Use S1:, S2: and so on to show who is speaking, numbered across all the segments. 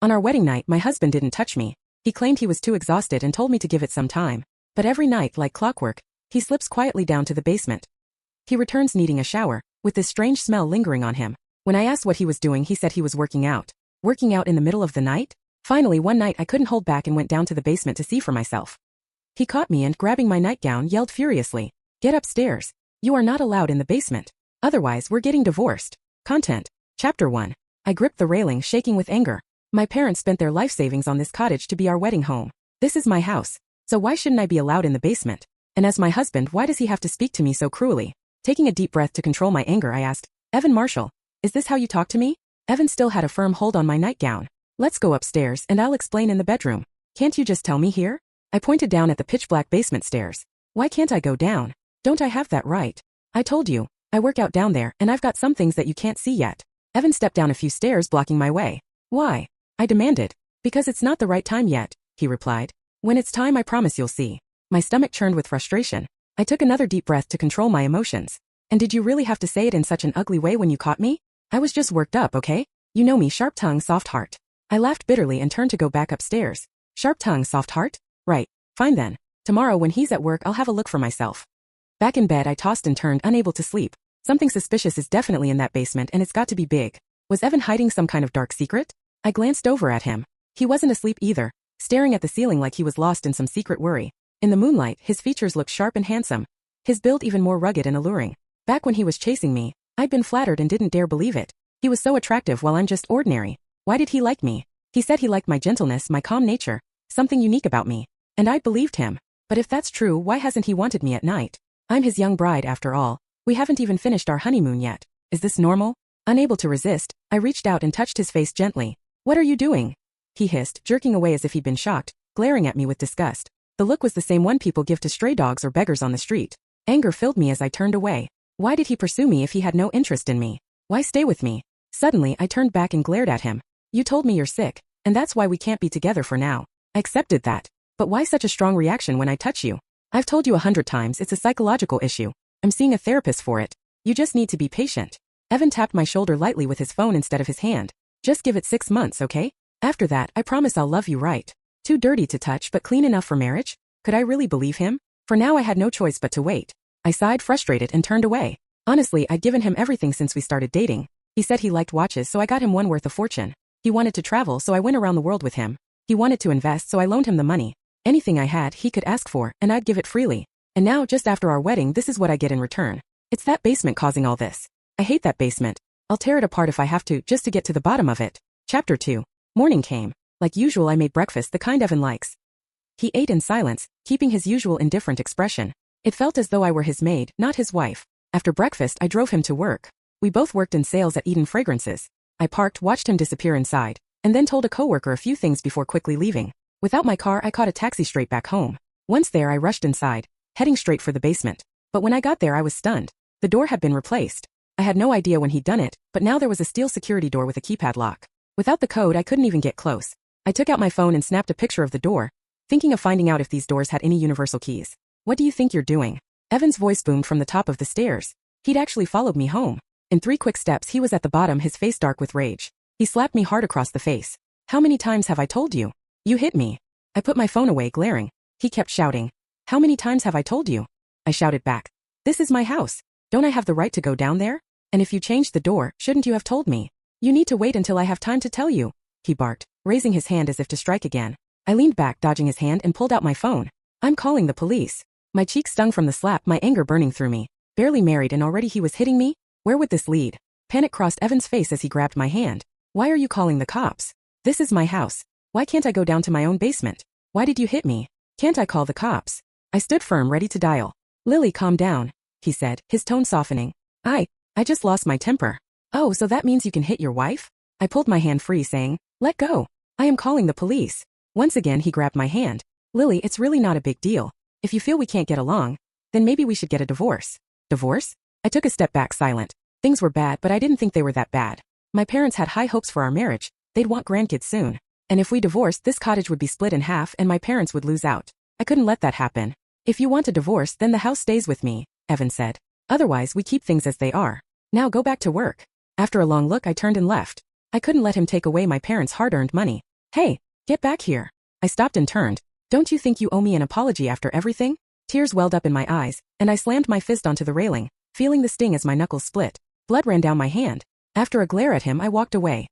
S1: On our wedding night, my husband didn't touch me. He claimed he was too exhausted and told me to give it some time. But every night, like clockwork, he slips quietly down to the basement. He returns needing a shower, with this strange smell lingering on him. When I asked what he was doing, he said he was working out. Working out in the middle of the night? Finally, one night I couldn't hold back and went down to the basement to see for myself. He caught me and, grabbing my nightgown, yelled furiously, "Get upstairs. You are not allowed in the basement. Otherwise, we're getting divorced." Content. Chapter 1. I gripped the railing, shaking with anger. My parents spent their life savings on this cottage to be our wedding home. This is my house. So why shouldn't I be allowed in the basement? And as my husband, why does he have to speak to me so cruelly? Taking a deep breath to control my anger, I asked, "Evan Marshall, is this how you talk to me?" Evan still had a firm hold on my nightgown. "Let's go upstairs and I'll explain in the bedroom. Can't you just tell me here?" I pointed down at the pitch-black basement stairs. "Why can't I go down? Don't I have that right? I told you, I work out down there and I've got some things that you can't see yet." Evan stepped down a few stairs, blocking my way. "Why?" I demanded. "Because it's not the right time yet," he replied. "When it's time, I promise you'll see." My stomach churned with frustration. I took another deep breath to control my emotions. "And did you really have to say it in such an ugly way when you caught me? I was just worked up, okay? You know me, sharp tongue, soft heart." I laughed bitterly and turned to go back upstairs. "Sharp tongue, soft heart? Right. Fine then. Tomorrow when he's at work, I'll have a look for myself." Back in bed, I tossed and turned, unable to sleep. Something suspicious is definitely in that basement and it's got to be big. Was Evan hiding some kind of dark secret? I glanced over at him. He wasn't asleep either, staring at the ceiling like he was lost in some secret worry. In the moonlight, his features looked sharp and handsome. His build even more rugged and alluring. Back when he was chasing me, I'd been flattered and didn't dare believe it. He was so attractive while I'm just ordinary. Why did he like me? He said he liked my gentleness, my calm nature, something unique about me. And I believed him. But if that's true, why hasn't he wanted me at night? I'm his young bride after all. We haven't even finished our honeymoon yet. Is this normal? Unable to resist, I reached out and touched his face gently. "What are you doing?" he hissed, jerking away as if he'd been shocked, glaring at me with disgust. The look was the same one people give to stray dogs or beggars on the street. Anger filled me as I turned away. Why did he pursue me if he had no interest in me? Why stay with me? Suddenly, I turned back and glared at him. "You told me you're sick, and that's why we can't be together for now." I accepted that. But why such a strong reaction when I touch you? I've told you 100 times it's a psychological issue. I'm seeing a therapist for it. You just need to be patient. Evan tapped my shoulder lightly with his phone instead of his hand. "Just give it 6 months, okay? After that, I promise I'll love you right. Too dirty to touch but clean enough for marriage?" Could I really believe him? For now I had no choice but to wait. I sighed, frustrated, and turned away. Honestly, I'd given him everything since we started dating. He said he liked watches, so I got him one worth a fortune. He wanted to travel, so I went around the world with him. He wanted to invest, so I loaned him the money. Anything I had, he could ask for, and I'd give it freely. And now, just after our wedding, this is what I get in return. It's that basement causing all this. I hate that basement. I'll tear it apart if I have to, just to get to the bottom of it. Chapter 2. Morning came. Like usual, I made breakfast, the kind Evan likes. He ate in silence, keeping his usual indifferent expression. It felt as though I were his maid, not his wife. After breakfast, I drove him to work. We both worked in sales at Eden Fragrances. I parked, watched him disappear inside, and then told a coworker a few things before quickly leaving. Without my car, I caught a taxi straight back home. Once there, I rushed inside, heading straight for the basement. But when I got there, I was stunned. The door had been replaced. I had no idea when he'd done it, but now there was a steel security door with a keypad lock. Without the code, I couldn't even get close. I took out my phone and snapped a picture of the door, thinking of finding out if these doors had any universal keys. "What do you think you're doing?" Evan's voice boomed from the top of the stairs. He'd actually followed me home. In 3 quick steps, he was at the bottom, his face dark with rage. He slapped me hard across the face. "How many times have I told you? You hit me." I put my phone away, glaring. He kept shouting. "How many times have I told you?" I shouted back. "This is my house. Don't I have the right to go down there? And if you changed the door, shouldn't you have told me? You need to wait until I have time to tell you," he barked, raising his hand as if to strike again. I leaned back, dodging his hand, and pulled out my phone. "I'm calling the police." My cheek stung from the slap, my anger burning through me. Barely married and already he was hitting me? Where would this lead? Panic crossed Evan's face as he grabbed my hand. "Why are you calling the cops? This is my house. Why can't I go down to my own basement? Why did you hit me? Can't I call the cops?" I stood firm, ready to dial. "Lily, calm down," he said, his tone softening. I just lost my temper." "Oh, so that means you can hit your wife?" I pulled my hand free, saying, "Let go. I am calling the police." Once again, he grabbed my hand. "Lily, it's really not a big deal. If you feel we can't get along, then maybe we should get a divorce." "Divorce?" I took a step back, silent. Things were bad, but I didn't think they were that bad. My parents had high hopes for our marriage. They'd want grandkids soon. And if we divorced, this cottage would be split in half and my parents would lose out. I couldn't let that happen. "If you want a divorce, then the house stays with me," Evan said. "Otherwise, we keep things as they are. Now go back to work." After a long look, I turned and left. I couldn't let him take away my parents' hard-earned money. Hey, get back here. I stopped and turned. Don't you think you owe me an apology after everything? Tears welled up in my eyes, and I slammed my fist onto the railing, feeling the sting as my knuckles split. Blood ran down my hand. After a glare at him, I walked away.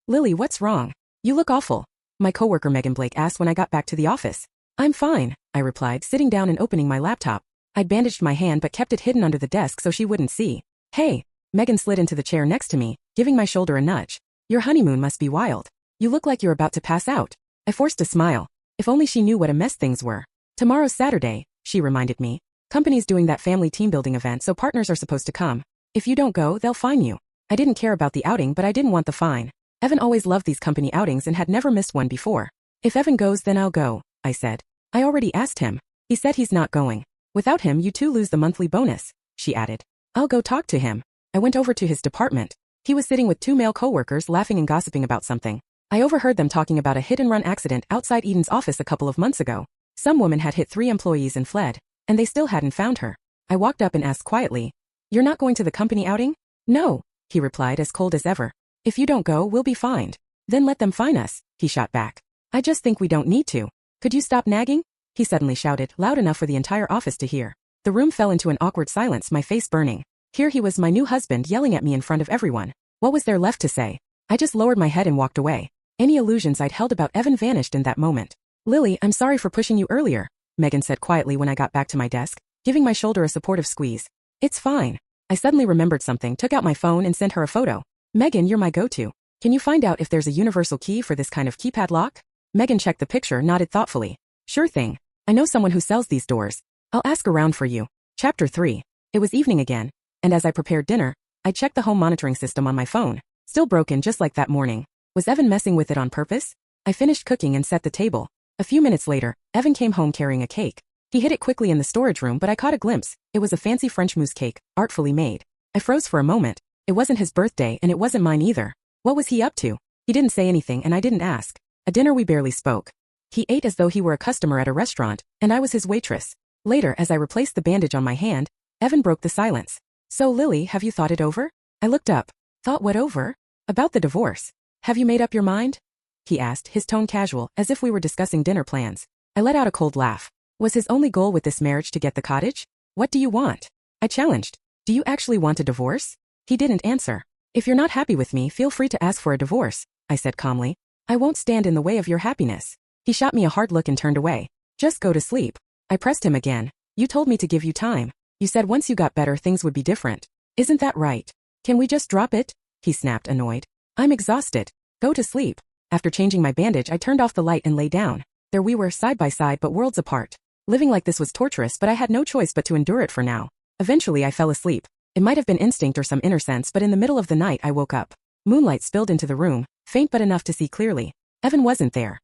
S1: Lily, what's wrong? You look awful. My coworker Megan Blake asked when I got back to the office. I'm fine, I replied, sitting down and opening my laptop. I'd bandaged my hand but kept it hidden under the desk so she wouldn't see. Hey, Megan slid into the chair next to me, giving my shoulder a nudge. Your honeymoon must be wild. You look like you're about to pass out. I forced a smile. If only she knew what a mess things were. Tomorrow's Saturday, she reminded me. Company's doing that family team building event, so partners are supposed to come. If you don't go, they'll fine you. I didn't care about the outing, but I didn't want the fine. Evan always loved these company outings and had never missed one before. If Evan goes, then I'll go, I said. I already asked him. He said he's not going. Without him, you two lose the monthly bonus, she added. I'll go talk to him. I went over to his department. He was sitting with two male coworkers laughing and gossiping about something. I overheard them talking about a hit-and-run accident outside Eden's office a couple of months ago. Some woman had hit 3 employees and fled, and they still hadn't found her. I walked up and asked quietly, "You're not going to the company outing?" "No," he replied as cold as ever. "If you don't go, we'll be fined." "Then let them fine us," he shot back. "I just think we don't need to. Could you stop nagging?" he suddenly shouted, loud enough for the entire office to hear. The room fell into an awkward silence, my face burning. Here he was, my new husband, yelling at me in front of everyone. What was there left to say? I just lowered my head and walked away. Any illusions I'd held about Evan vanished in that moment. "Lily, I'm sorry for pushing you earlier," Megan said quietly when I got back to my desk, giving my shoulder a supportive squeeze. "It's fine." I suddenly remembered something, took out my phone and sent her a photo. "Megan, you're my go-to. Can you find out if there's a universal key for this kind of keypad lock?" Megan checked the picture, nodded thoughtfully. "Sure thing. I know someone who sells these doors. I'll ask around for you." Chapter 3. It was evening again, and as I prepared dinner, I checked the home monitoring system on my phone. Still broken just like that morning. Was Evan messing with it on purpose? I finished cooking and set the table. A few minutes later, Evan came home carrying a cake. He hid it quickly in the storage room, but I caught a glimpse. It was a fancy French mousse cake, artfully made. I froze for a moment. It wasn't his birthday and it wasn't mine either. What was he up to? He didn't say anything and I didn't ask. At dinner we barely spoke. He ate as though he were a customer at a restaurant, and I was his waitress. Later, as I replaced the bandage on my hand, Evan broke the silence. "So Lily, have you thought it over?" I looked up. "Thought what over?" "About the divorce. Have you made up your mind?" he asked, his tone casual, as if we were discussing dinner plans. I let out a cold laugh. Was his only goal with this marriage to get the cottage? "What do you want?" I challenged. "Do you actually want a divorce?" He didn't answer. "If you're not happy with me, feel free to ask for a divorce," I said calmly. "I won't stand in the way of your happiness." He shot me a hard look and turned away. "Just go to sleep." I pressed him again. "You told me to give you time. You said once you got better things would be different. Isn't that right? Can we just drop it?" he snapped, annoyed. "I'm exhausted. Go to sleep." After changing my bandage, I turned off the light and lay down. There we were, side by side but worlds apart. Living like this was torturous, but I had no choice but to endure it for now. Eventually I fell asleep. It might have been instinct or some inner sense, but in the middle of the night I woke up. Moonlight spilled into the room, faint but enough to see clearly. Evan wasn't there.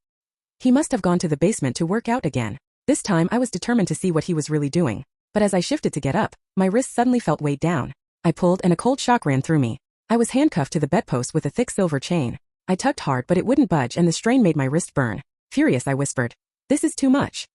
S1: He must have gone to the basement to work out again. This time I was determined to see what he was really doing. But as I shifted to get up, my wrist suddenly felt weighed down. I pulled and a cold shock ran through me. I was handcuffed to the bedpost with a thick silver chain. I tugged hard but it wouldn't budge and the strain made my wrist burn. Furious, I whispered, "This is too much.